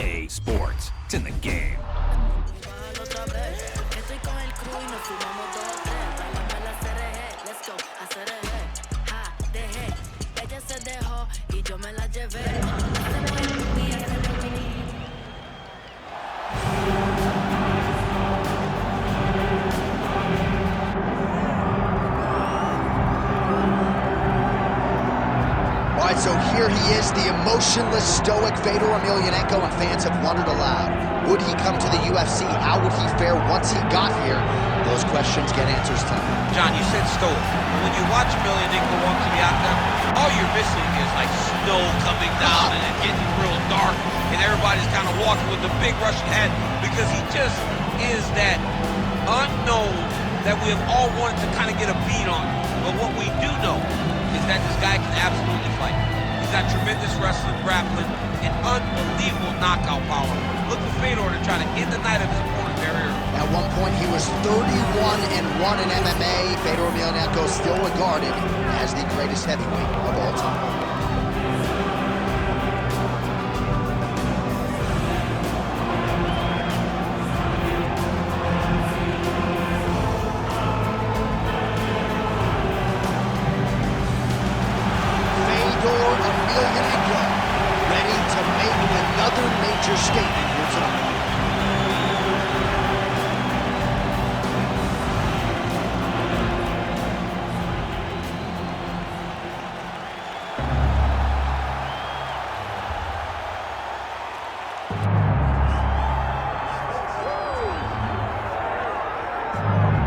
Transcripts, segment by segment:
EA Sports. It's in the game. So here he is, the emotionless, stoic FEDOR Emelianenko, and fans have wondered aloud. Would he come to the UFC? How would he fare once he got here? Those questions get answers tonight. John, you said stoic. When you watch Emelianenko walk to the octagon, all you're missing is like snow coming down and it getting real dark, and everybody's kind of walking with a big Russian hat because he just is that unknown that we have all wanted to kind of get a beat on. But what we do know is that this guy can absolutely fight. He's got tremendous wrestling, grappling, and unbelievable knockout power. Look for FEDOR to try to end the night of his opponent very early. At one point, he was 31-1 in MMA. FEDOR Emelianenko is still regarded as the greatest heavyweight of all time. Emelianenko, ready to make another major statement here tonight.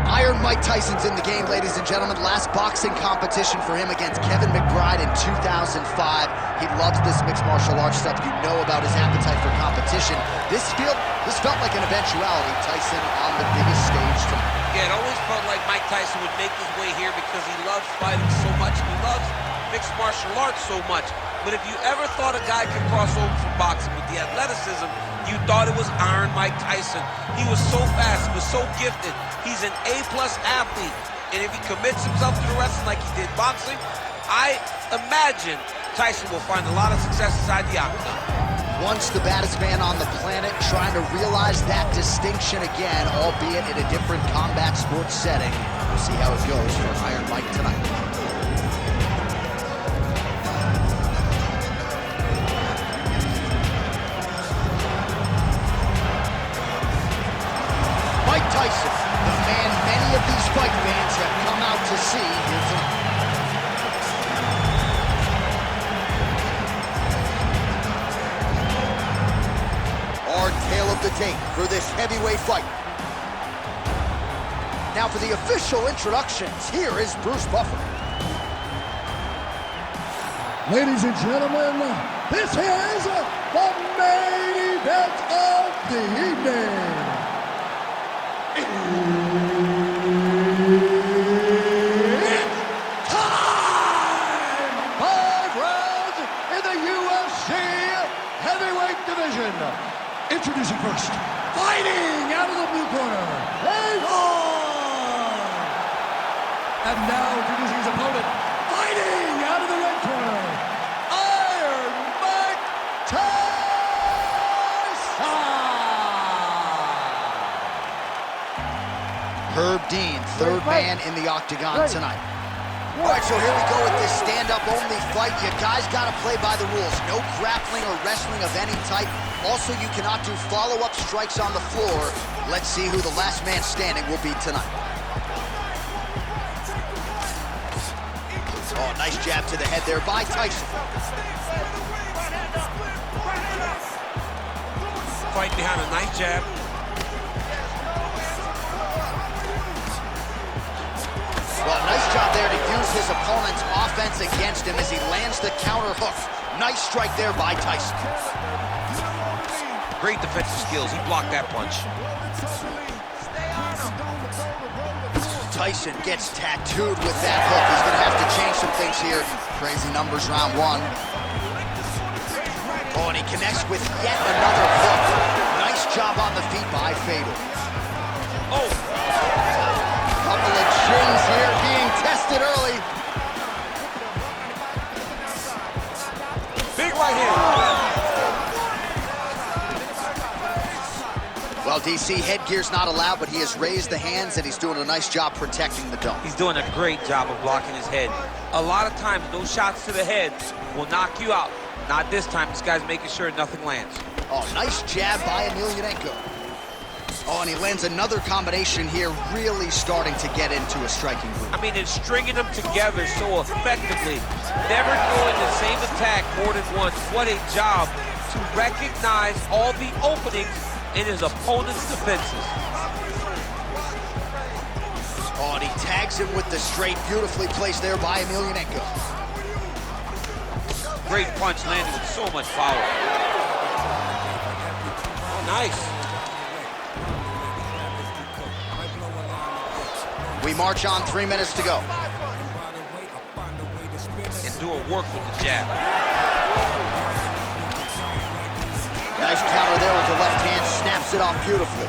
Iron Mike Tyson's in the game, ladies and gentlemen. Last boxing competition for him against Kevin McBride in 2005. He loves this mixed martial arts stuff. You know about his appetite for competition. This felt like an eventuality. Tyson on the biggest stage tonight. Yeah, it always felt like Mike Tyson would make his way here because he loves fighting so much. He loves mixed martial arts so much. But if you ever thought a guy could cross over from boxing with the athleticism, you thought it was Iron Mike Tyson. He was so fast, he was so gifted. He's an A-plus athlete. And if he commits himself to the wrestling like he did boxing, I imagine Tyson will find a lot of success inside the octagon. Once the baddest man on the planet, trying to realize that distinction again, albeit in a different combat sports setting. We'll see how it goes for Iron Mike tonight. Mike Tyson, the man many of these fight fans have come out to see here tonight. Our tale of the tape for this heavyweight fight. Now for the official introductions, here is Bruce Buffer. Ladies and gentlemen, this is the main event of the evening. It's time! 5 rounds in the UFC heavyweight division. Introducing first, fighting out of the blue corner, FEDOR! And now introducing his opponent, fighting out of the red corner, Iron Mike Tyson! Herb Dean, third man in the octagon tonight. All right, so here we go with this stand-up only fight. You guys got to play by the rules. No grappling or wrestling of any type. Also, you cannot do follow-up strikes on the floor. Let's see who the last man standing will be tonight. Oh, nice jab to the head there by Tyson. Fight behind a nice jab. Well, nice job there to use his opponent's offense against him as he lands the counter hook. Nice strike there by Tyson. Great defensive skills. He blocked that punch. Tyson gets tattooed with that hook. He's going to have to change some things here. Crazy numbers round one. Oh, and he connects with yet another hook. Nice job on the feet by FEDOR. Oh! Couple of shins here being tested early. Big right hand. DC, headgear's not allowed, but he has raised the hands, and he's doing a nice job protecting the dome. He's doing a great job of blocking his head. A lot of times, those shots to the head will knock you out. Not this time. This guy's making sure nothing lands. Oh, nice jab by EMELIANENKO. Oh, and he lands another combination here, really starting to get into a striking group. I mean, it's stringing them together so effectively. Never throwing the same attack more than once. What a job to recognize all the openings in his opponent's defenses. Oh, and he tags him with the straight, beautifully placed there by EMELIANENKO. Great punch landed with so much power. Oh, nice. We march on, 3 minutes to go. And do a work with the jab. Nice counter there with the left hand, snaps it off beautifully.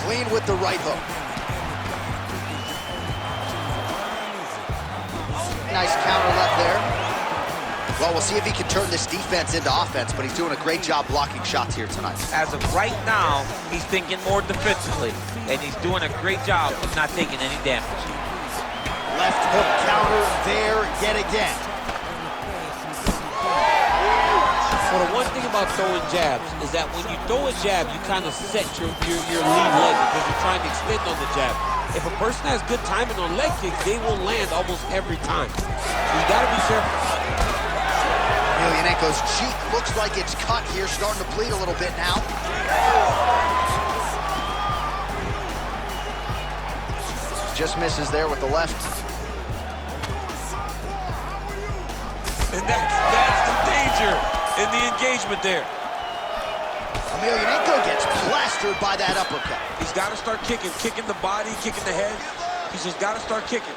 Clean with the right hook. Nice counter left there. Well, we'll see if he can turn this defense into offense, but he's doing a great job blocking shots here tonight. As of right now, he's thinking more defensively, and he's doing a great job of not taking any damage. Left hook counter there yet again. Well, the one thing about throwing jabs is that when you throw a jab, you kind of set your lead leg because you're trying to extend on the jab. If a person has good timing on leg kicks, they will land almost every time. So you got to be careful. EMELIANENKO's cheek looks like it's cut here, starting to bleed a little bit now. Just misses there with the left. And that's the danger in the engagement there. EMELIANENKO gets plastered by that uppercut. He's got to start kicking the body, kicking the head. He's just got to start kicking.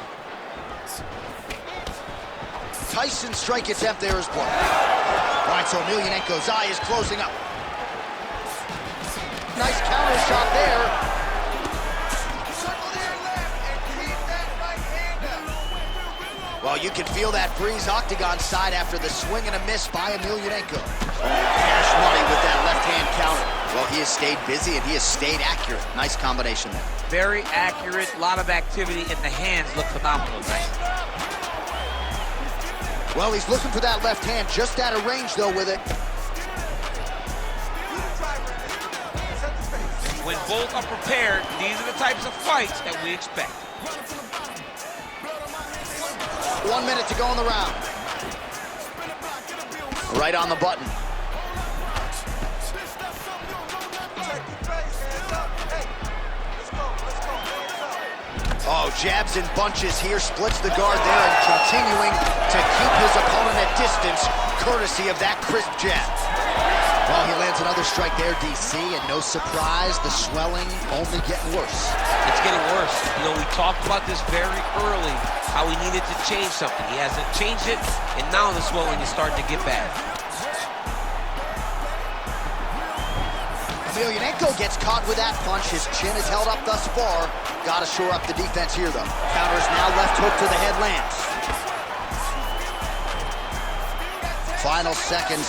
Tyson's strike attempt there is blocked. All right, so EMELIANENKO's eye is closing up. Nice counter shot there. Well, you can feel that breeze octagon side after the swing and a miss by EMELIANENKO. Oh, cash money with that left-hand counter. Well, he has stayed busy and he has stayed accurate. Nice combination there. Very accurate, a lot of activity, and the hands look phenomenal tonight. Well, he's looking for that left hand, just out of range, though, with it. When both are prepared, these are the types of fights that we expect. 1 minute to go in the round. Right on the button. Oh, jabs and bunches here, splits the guard there and continuing to keep his opponent at distance, courtesy of that crisp jab. Well, he lands another strike there, DC, and no surprise, the swelling only getting worse. It's getting worse. You know, we talked about this very early, how he needed to change something. He hasn't changed it, and now the swelling is starting to get bad. EMELIANENKO gets caught with that punch. His chin is held up thus far. Got to shore up the defense here, though. Counters now, left hook to the head lands. Final seconds.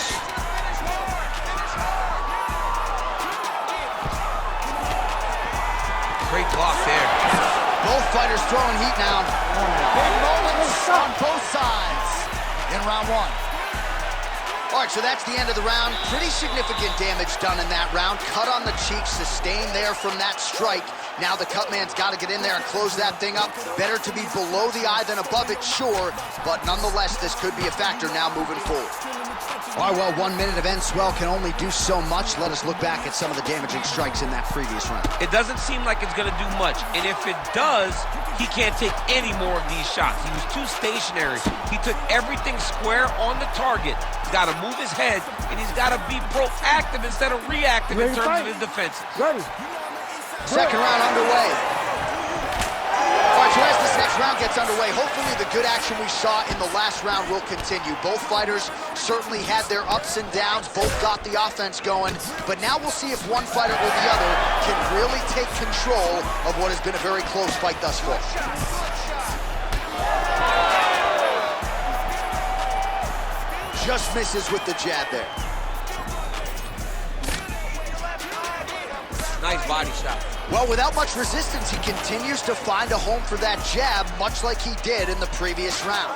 Great block there. Both fighters throwing heat now. Big moments on both sides in round one. All right, so that's the end of the round. Pretty significant damage done in that round. Cut on the cheek, sustained there from that strike. Now the cut man's got to get in there and close that thing up. Better to be below the eye than above it, sure, but nonetheless, this could be a factor now moving forward. All right, well, 1 minute of end swell can only do so much. Let us look back at some of the damaging strikes in that previous round. It doesn't seem like it's going to do much, and if it does, he can't take any more of these shots. He was too stationary. He took everything square on the target. He's got to move his head, and he's got to be proactive instead of reactive in terms of his defenses. Second round underway. All right, so as this next round gets underway, hopefully the good action we saw in the last round will continue. Both fighters certainly had their ups and downs, both got the offense going, but now we'll see if one fighter or the other can really take control of what has been a very close fight thus far. Just misses with the jab there. Nice body shot. Well, without much resistance, he continues to find a home for that jab, much like he did in the previous round.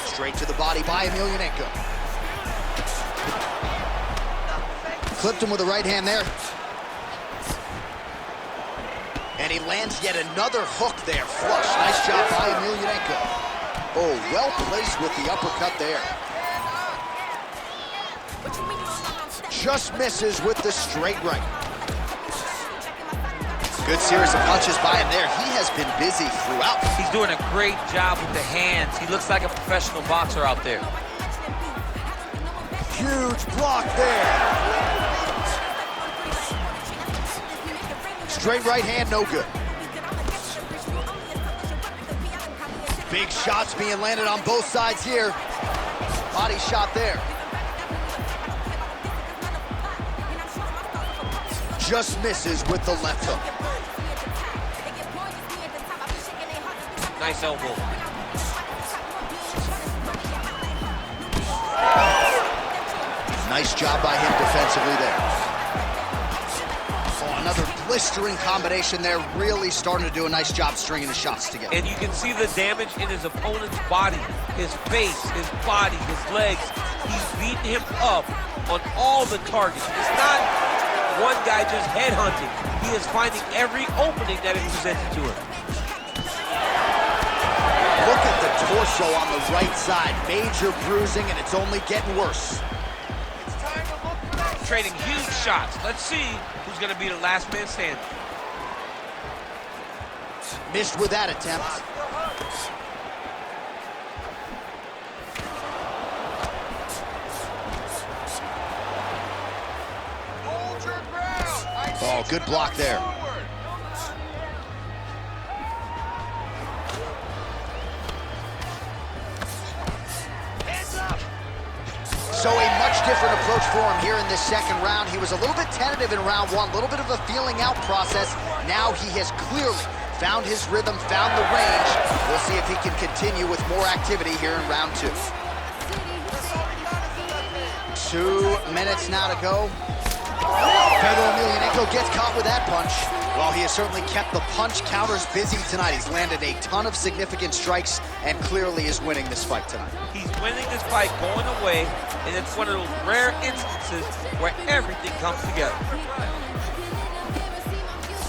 Straight to the body by EMELIANENKO. Clipped him with the right hand there. And he lands yet another hook there, flush. Nice job by EMELIANENKO. Oh, well placed with the uppercut there. Just misses with the straight right. Good series of punches by him there. He has been busy throughout. He's doing a great job with the hands. He looks like a professional boxer out there. Huge block there. Straight right hand, no good. Big shots being landed on both sides here. Body shot there. Just misses with the left hook. Nice elbow. Nice job by him defensively there. Oh, another blistering combination there, really starting to do a nice job stringing the shots together. And you can see the damage in his opponent's body, his face, his body, his legs. He's beating him up on all the targets. It's not one guy just headhunting. He is finding every opening that is presented to him. Look at the torso on the right side. Major bruising, and it's only getting worse. Trading huge shots. Let's see who's going to be the last man standing. Missed with that attempt. Oh, good block there. So a much different approach for him here in this second round. He was a little bit tentative in round one, a little bit of a feeling out process. Now he has clearly found his rhythm, found the range. We'll see if he can continue with more activity here in round two. 2 minutes now to go. FEDOR EMELIANENKO gets caught with that punch. Well, he has certainly kept the punch counters busy tonight. He's landed a ton of significant strikes and clearly is winning this fight tonight. He's winning this fight going away, and it's one of those rare instances where everything comes together.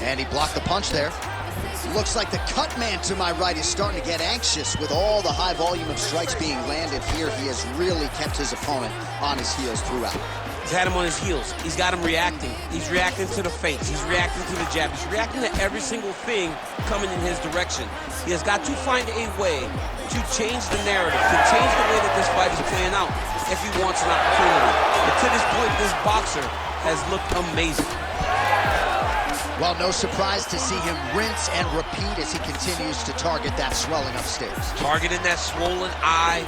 And he blocked the punch there. Looks like the cut man to my right is starting to get anxious with all the high volume of strikes being landed here. He has really kept his opponent on his heels throughout. He's had him on his heels. He's got him reacting. He's reacting to the feints. He's reacting to the jab. He's reacting to every single thing coming in his direction. He has got to find a way to change the narrative, to change the way that this fight is playing out if he wants an opportunity. And to this point, this boxer has looked amazing. Well, no surprise to see him rinse and repeat as he continues to target that swelling upstairs. Targeting that swollen eye,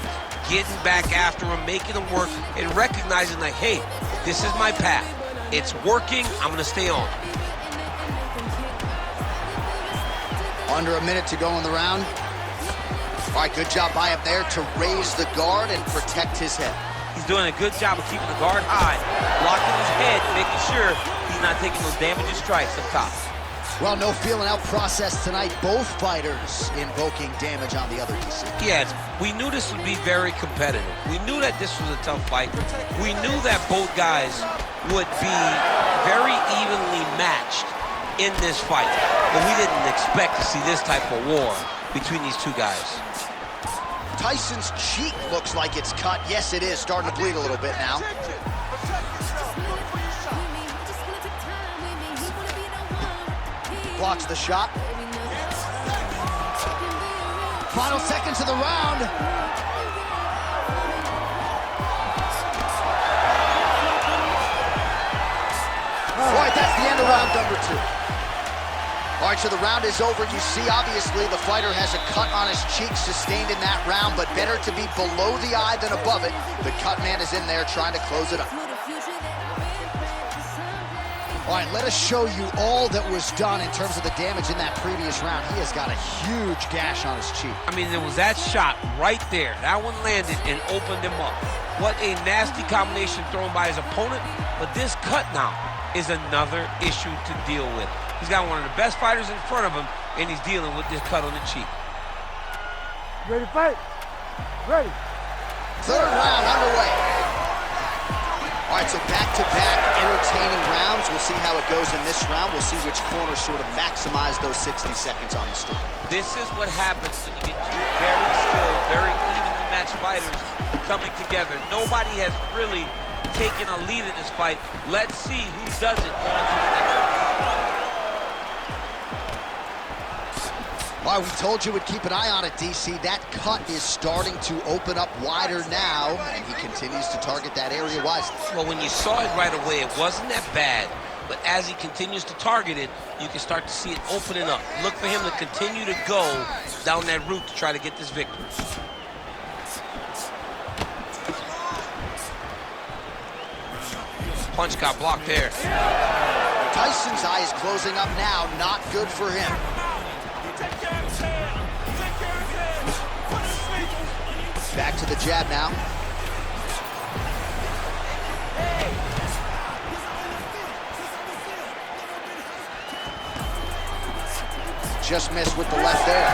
getting back after him, making him work, and recognizing like, hey, this is my path. It's working, I'm gonna stay on. Under a minute to go in the round. All right, good job by him there to raise the guard and protect his head. He's doing a good job of keeping the guard high, blocking his head, making sure he's not taking those damaging strikes up top. Well, no feeling out process tonight. Both fighters invoking damage on the other DC. Yes, we knew this would be very competitive. We knew that this was a tough fight. We knew that both guys would be very evenly matched in this fight. But we didn't expect to see this type of war between these two guys. Tyson's cheek looks like it's cut. Yes, it is. Starting to bleed a little bit now. Blocks the shot. Final seconds of the round. All right, that's the end of round number 2. All right, so the round is over. You see, obviously, the fighter has a cut on his cheek sustained in that round, but better to be below the eye than above it. The cut man is in there trying to close it up. All right, let us show you all that was done in terms of the damage in that previous round. He has got a huge gash on his cheek. I mean, there was that shot right there. That one landed and opened him up. What a nasty combination thrown by his opponent, but this cut now is another issue to deal with. He's got one of the best fighters in front of him, and he's dealing with this cut on the cheek. Ready to fight? Ready. Third round underway. All right, so back-to-back entertaining rounds. We'll see how it goes in this round. We'll see which corner sort of maximize those 60 seconds on the street. This is what happens when you get two very skilled, very evenly matched fighters coming together. Nobody has really taken a lead in this fight. Let's see who does it going to the next round. All right, we told you we'd keep an eye on it, DC. That cut is starting to open up wider now, and he continues to target that area wisely. Well, when you saw it right away, it wasn't that bad. But as he continues to target it, you can start to see it opening up. Look for him to continue to go down that route to try to get this victory. Punch got blocked there. Tyson's eye is closing up now. Not good for him. Back to the jab now. Just missed with the left there.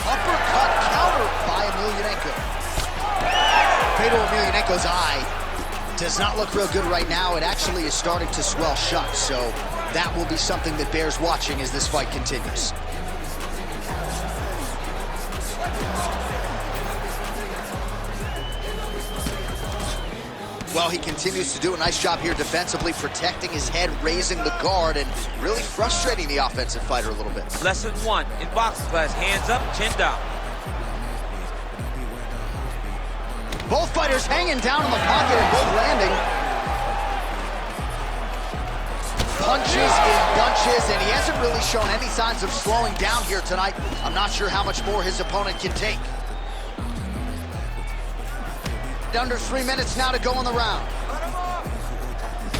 Uppercut countered by EMELIANENKO. FEDOR Emelianenko's eye does not look real good right now. It actually is starting to swell shut, so that will be something that bears watching as this fight continues. Well, he continues to do a nice job here defensively, protecting his head, raising the guard, and really frustrating the offensive fighter a little bit. Lesson one in boxing class, hands up, chin down. Both fighters hanging down in the pocket and both landing. Punches in bunches, and he hasn't really shown any signs of slowing down here tonight. I'm not sure how much more his opponent can take. Under 3 minutes now to go in the round.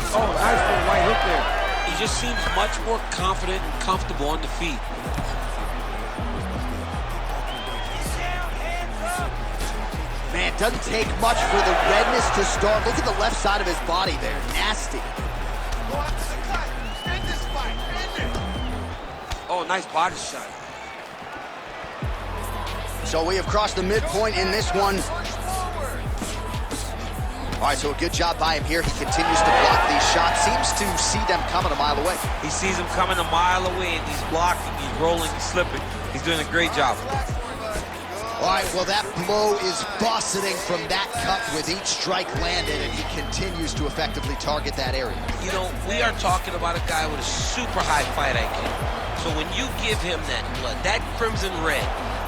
Oh, nice little right hook there. He just seems much more confident and comfortable on the feet. Man, it doesn't take much for the redness to start. Look at the left side of his body there. Nasty. Oh, nice body shot. So we have crossed the midpoint in this one. All right, so a good job by him here. He continues to block these shots. Seems to see them coming a mile away. He sees them coming a mile away, and he's blocking, he's rolling, he's slipping. He's doing a great job. All right, well, that blow is buffeting from that cut with each strike landed, and he continues to effectively target that area. You know, we are talking about a guy with a super high fight IQ. So when you give him that blood, that crimson red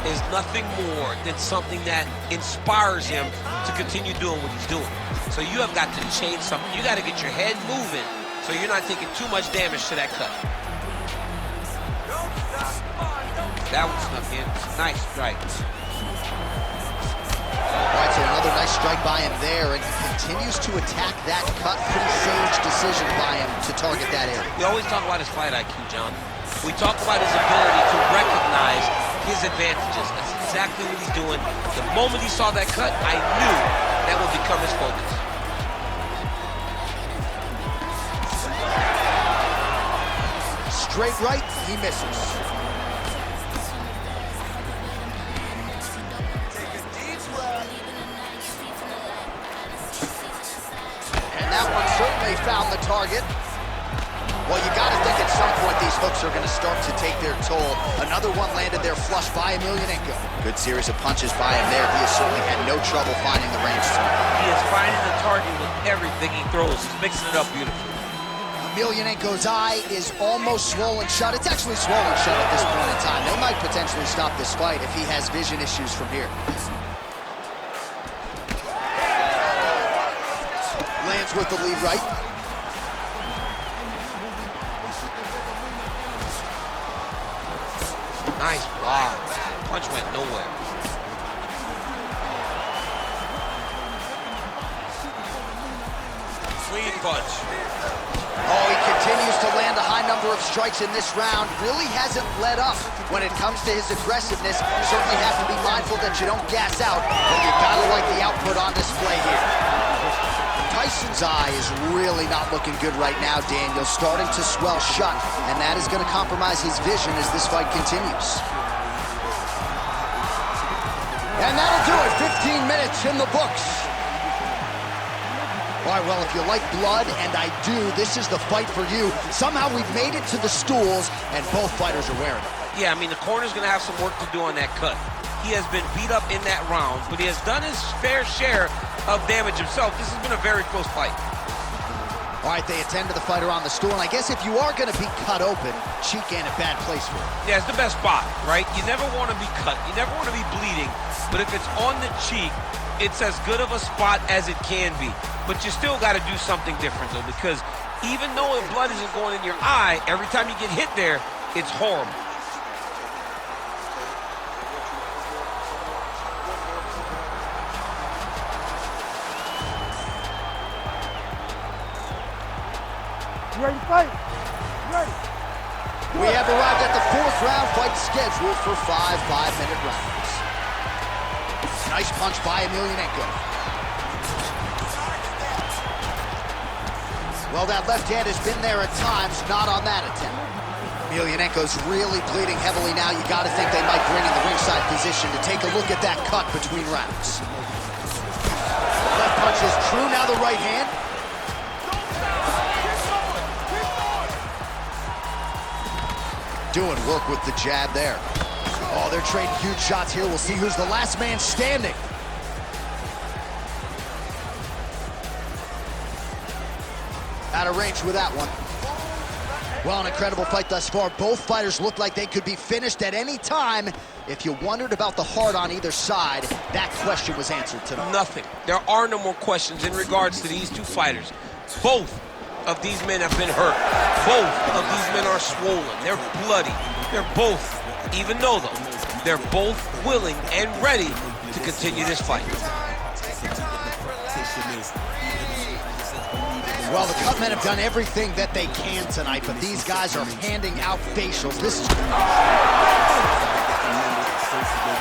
is nothing more than something that inspires him to continue doing what he's doing. So you have got to change something. You got to get your head moving so you're not taking too much damage to that cut. That one snuck in. Nice strike. All right, so another nice strike by him there, and he continues to attack that cut. Pretty sage decision by him to target that area. We always talk about his fight IQ, John. We talk about his ability to recognize his advantages. That's exactly what he's doing. The moment he saw that cut, I knew that would become his focus. Straight right, he misses. And that one certainly found the target. Well, you got to think at some point these hooks are going to start to take their toll. Another one landed there flush by Emelianenko. Good series of punches by him there. He has certainly had no trouble finding the range tonight. He is finding the target with everything he throws. He's mixing it up beautifully. Emelianenko's eye is almost swollen shut. It's actually swollen shut at this point in time. They might potentially stop this fight if he has vision issues from here. Lands with the lead right. Nice block. Punch went nowhere. Clean punch. Oh, he continues to land a high number of strikes in this round. Really hasn't let up when it comes to his aggressiveness. Certainly have to be mindful that you don't gas out, but you gotta like the output on display here. Tyson's eye is really not looking good right now, Daniel. Starting to swell shut, and that is going to compromise his vision as this fight continues. And that'll do it. 15 minutes in the books. All right, well, if you like blood, and I do, this is the fight for you. Somehow we've made it to the stools, and both fighters are wearing it. Yeah, I mean, the corner's going to have some work to do on that cut. He has been beat up in that round, but he has done his fair share of damage himself. This has been a very close fight. All right, they attend to the fighter on the stool, and I guess if you are going to be cut open, cheek ain't a bad place for it. Yeah, it's the best spot, right? You never want to be cut. You never want to be bleeding, but if it's on the cheek, it's as good of a spot as it can be. But you still got to do something different, though, because even though the blood isn't going in your eye, every time you get hit there, it's horrible. You ready to fight? You ready? We have arrived at the fourth round, fight scheduled for 5 5-minute rounds. Nice punch by Emelianenko. Well, that left hand has been there at times, not on that attempt. Emelianenko's really bleeding heavily now. You got to think they might bring in the ringside position to take a look at that cut between rounds. Left punch is true, now the right hand. Doing work with the jab there. Oh, they're trading huge shots here. We'll see who's the last man standing. Out of range with that one. Well, an incredible fight thus far. Both fighters look like they could be finished at any time. If you wondered about the heart on either side, that question was answered tonight. Nothing. There are no more questions in regards to these two fighters. Both of these men have been hurt. Both of these men are swollen. They're bloody. They're both, even though they're both willing and ready to continue this fight. Well, the cut men have done everything that they can tonight, but these guys are handing out facials. This is...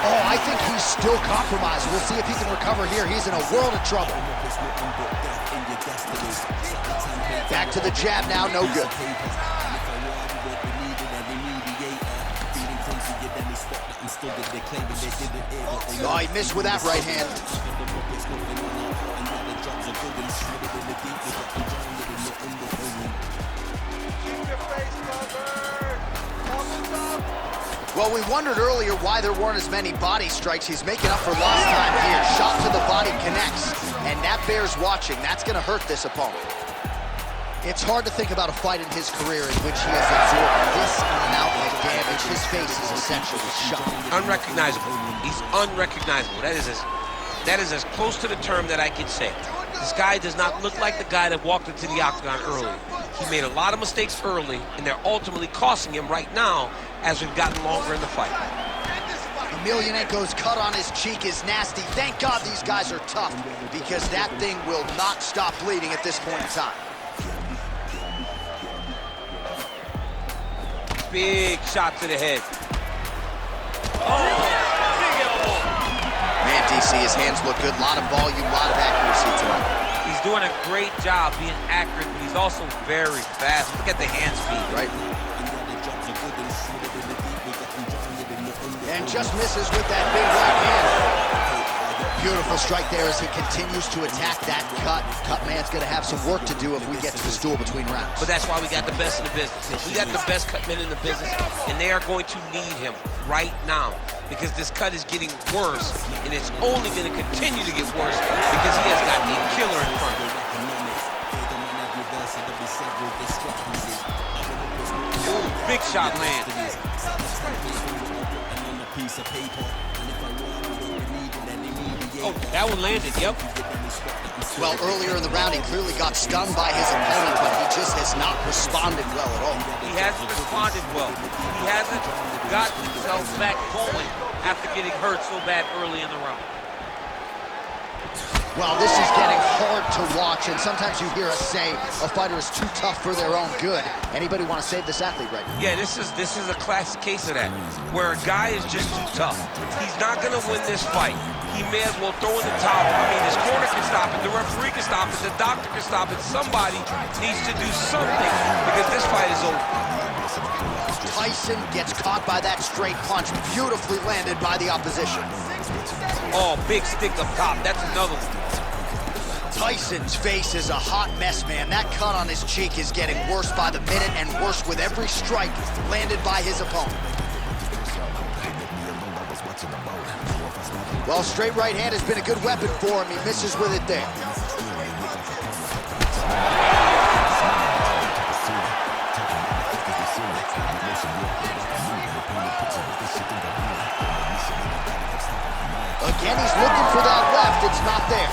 Oh, I think he's still compromised. We'll see if he can recover here. He's in a world of trouble. Back to the jab now, no good. Oh, he missed with that right hand. Well, we wondered earlier why there weren't as many body strikes. He's making up for lost time here. Shot to the body connects, and that bears watching. That's going to hurt this opponent. It's hard to think about a fight in his career in which he has absorbed this amount of damage. His face is essentially shot. Unrecognizable. He's unrecognizable. That is as close to the term that I can say. This guy does not look like the guy that walked into the octagon early. He made a lot of mistakes early, and they're ultimately costing him right now as we've gotten longer in the fight. Emelianenko's cut on his cheek is nasty. Thank God these guys are tough, because that thing will not stop bleeding at this point in time. Big shot to the head. Oh, big elbow. Man, DC, his hands look good. A lot of volume, a lot of accuracy to him. He's doing a great job being accurate, but he's also very fast. Look at the hand speed. Right. And just misses with that big right hand. Beautiful strike there as he continues to attack that cut. Cut man's going to have some work to do if we get to the stool between rounds. But that's why we got the best in the business. We got the best cut men in the business, and they are going to need him right now because this cut is getting worse, and it's only going to continue to get worse because he has got a killer in front of him. Ooh, big shot land. Oh, that one landed, yep. Well, earlier in the round, he clearly got stunned by his opponent, but he just has not responded well at all. He hasn't responded well. He hasn't got himself back going after getting hurt so bad early in the round. Well, this is getting hard to watch. introduction, sometimes you hear us say a fighter is too tough for their own good. Anybody want to save this athlete right now? Yeah, this is a classic case of that, where a guy is just too tough. He's not going to win this fight. He may as well throw in the towel. I mean, his corner can stop it, the referee can stop it, the doctor can stop it. Somebody needs to do something because this fight is over. Tyson gets caught by that straight punch, beautifully landed by the opposition. Oh, big stick up top. That's another one. Tyson's face is a hot mess, man. That cut on his cheek is getting worse by the minute and worse with every strike landed by his opponent. Well, straight right hand has been a good weapon for him. He misses with it there. Again, he's looking for that left. It's not there.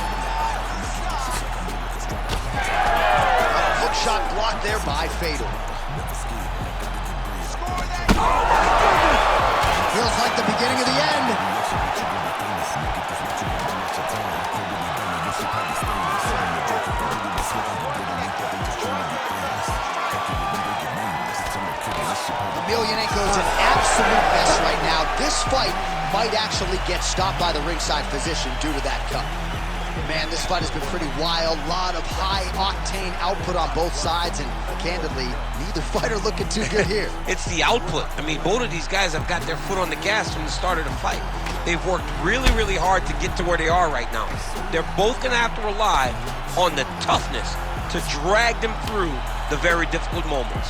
A hook shot blocked there by FEDOR. Feels like the beginning of the end. Emelianenko's an absolute mess right now. This fight might actually get stopped by the ringside physician due to that cut. Man, this fight has been pretty wild. A lot of high-octane output on both sides, and candidly, neither fighter looking too good here. It's the output. I mean, both of these guys have got their foot on the gas from the start of the fight. They've worked really, really hard to get to where they are right now. They're both going to have to rely on the toughness to drag them through the very difficult moments.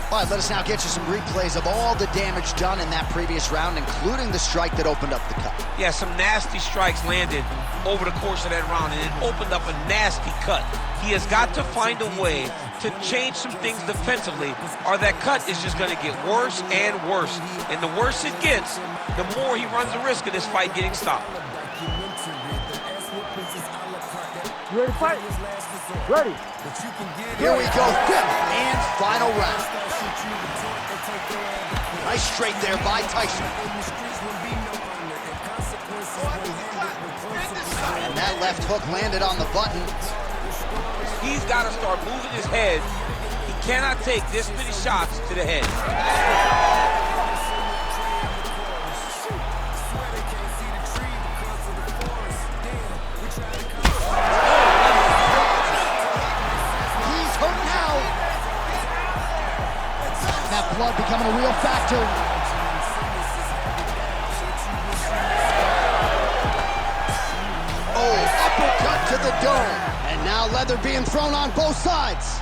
All right, let us now get you some replays of all the damage done in that previous round, including the strike that opened up the cut. Yeah, some nasty strikes landed over the course of that round, and it opened up a nasty cut. He has got to find a way to change some things defensively, or that cut is just going to get worse and worse. And the worse it gets, the more he runs the risk of this fight getting stopped. You ready to fight? Ready. Here we go, fifth and final round. Nice straight there by Tyson. And that left hook landed on the button. He's got to start moving his head. He cannot take this many shots to the head. Blood becoming a real factor. Oh, uppercut to the dome. And now leather being thrown on both sides.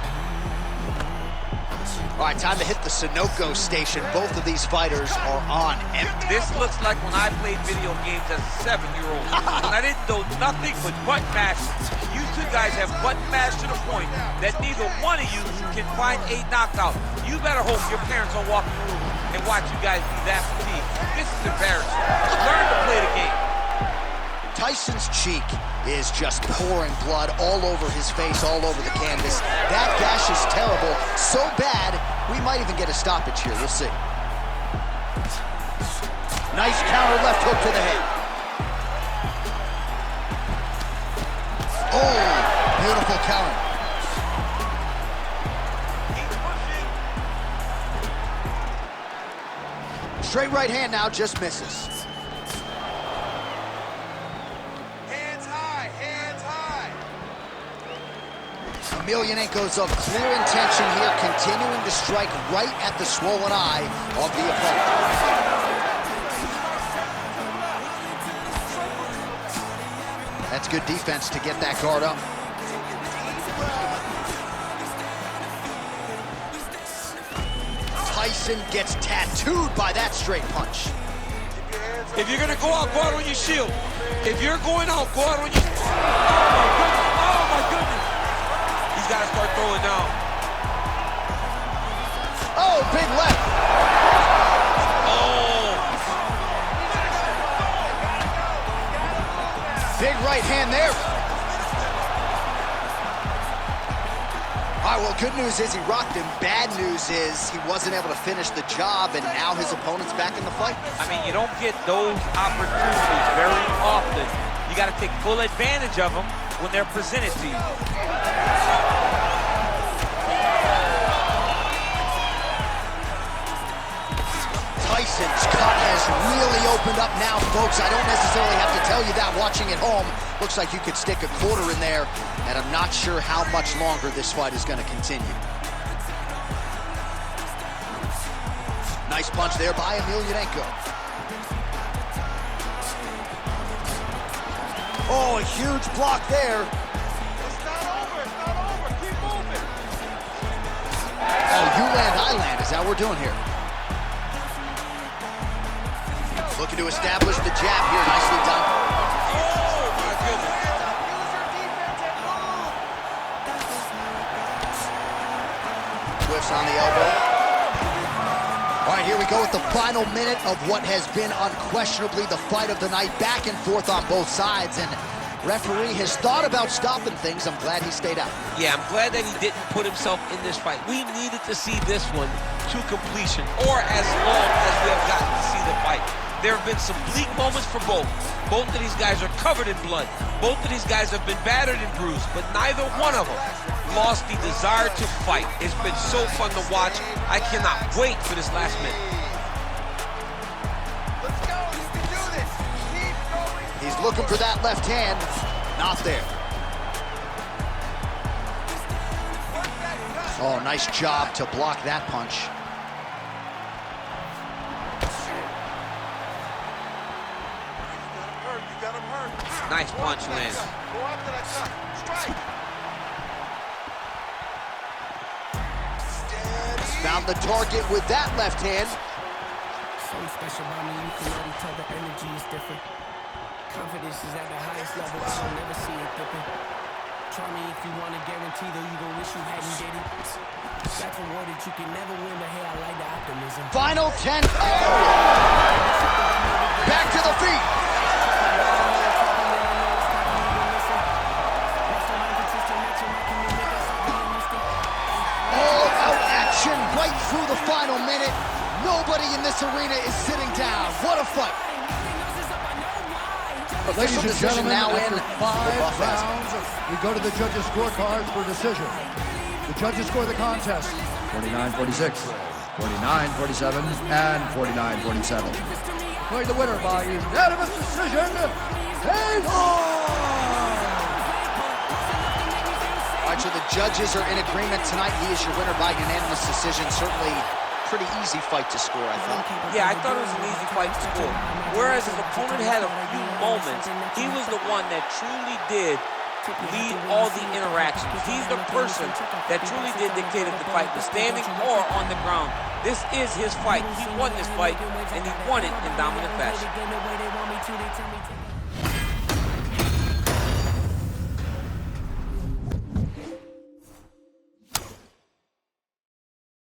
All right, time to hit the Sunoco station. Both of these fighters are on empty. This looks like when I played video games as a 7-year-old. When I didn't know nothing but button mashes. You two guys have button mashed to the point that neither one of you can find a knockout. You better hope your parents don't walk in the room and watch you guys be that fatigued. This is embarrassing. Learn to play the game. Tyson's cheek is just pouring blood all over his face, all over the canvas. That gash is terrible, so bad, we might even get a stoppage here. We'll see. Nice counter left hook to the head. Oh, beautiful counter. Straight right hand now just misses. Emelianenko's of clear intention here, continuing to strike right at the swollen eye of the opponent. That's good defense to get that guard up. Tyson gets tattooed by that straight punch. If you're gonna go out on your shield. If you're going out, go out on your... Oh my goodness. He's got to start throwing down. Oh, big left. Oh. Big right hand there. All right, well, good news is he rocked him. Bad news is he wasn't able to finish the job, and now his opponent's back in the fight. I mean, you don't get those opportunities very often. You got to take full advantage of them, when they're presented to you. Tyson's cut has really opened up now, folks. I don't necessarily have to tell you that watching at home. Looks like you could stick a quarter in there, and I'm not sure how much longer this fight is going to continue. Nice punch there by Emelianenko. Oh, a huge block there. It's not over. It's not over. Keep moving. Oh, you land, I land. Is that what we're doing here? Looking to establish the jab here. Nicely done. Oh, my goodness. Whiffs on the elbow. All right, here we go with the final minute of what has been unquestionably the fight of the night. Back and forth on both sides, and referee has thought about stopping things. I'm glad he stayed out. Yeah, I'm glad that he didn't put himself in this fight. We needed to see this one to completion, or as long as we have gotten to see the fight. There have been some bleak moments for both. Both of these guys are covered in blood. Both of these guys have been battered and bruised, but neither one of them lost the desire to fight. It's been so fun to watch. I cannot wait for this last minute. Let's go. You can do this. Keep going. He's looking for that left hand. Not there. Oh, nice job to block that punch. You got him hurt. Nice punch, Lance. Go after that shot. Strike. Found the target with that left hand. Something special about me, you can already tell the energy is different. Confidence is at the highest level, I don't never see it dipping. Try me if you want to guarantee, though you gon' wish you hadn't did it. That's a word that you can never win, but hey, I like the optimism. Final 10. Oh! Back to the feet. All out action right through the final minute. Nobody in this arena is sitting down. What a fight. Ladies and gentlemen, now after in 5 rounds, we go to the judges' scorecards for decision. The judges score the contest 49-46, 49-47, and 49-47. Declared the winner by unanimous decision, FEDOR! All right, so the judges are in agreement tonight. He is your winner by unanimous decision. Certainly pretty easy fight to score, I thought. Yeah, I thought it was an easy fight to score. Whereas his opponent had a few moments, he was the one that truly did lead all the interactions. He's the person that truly did dictate if the fight was standing or on the ground. This is his fight. He won this fight, and he won it in dominant fashion.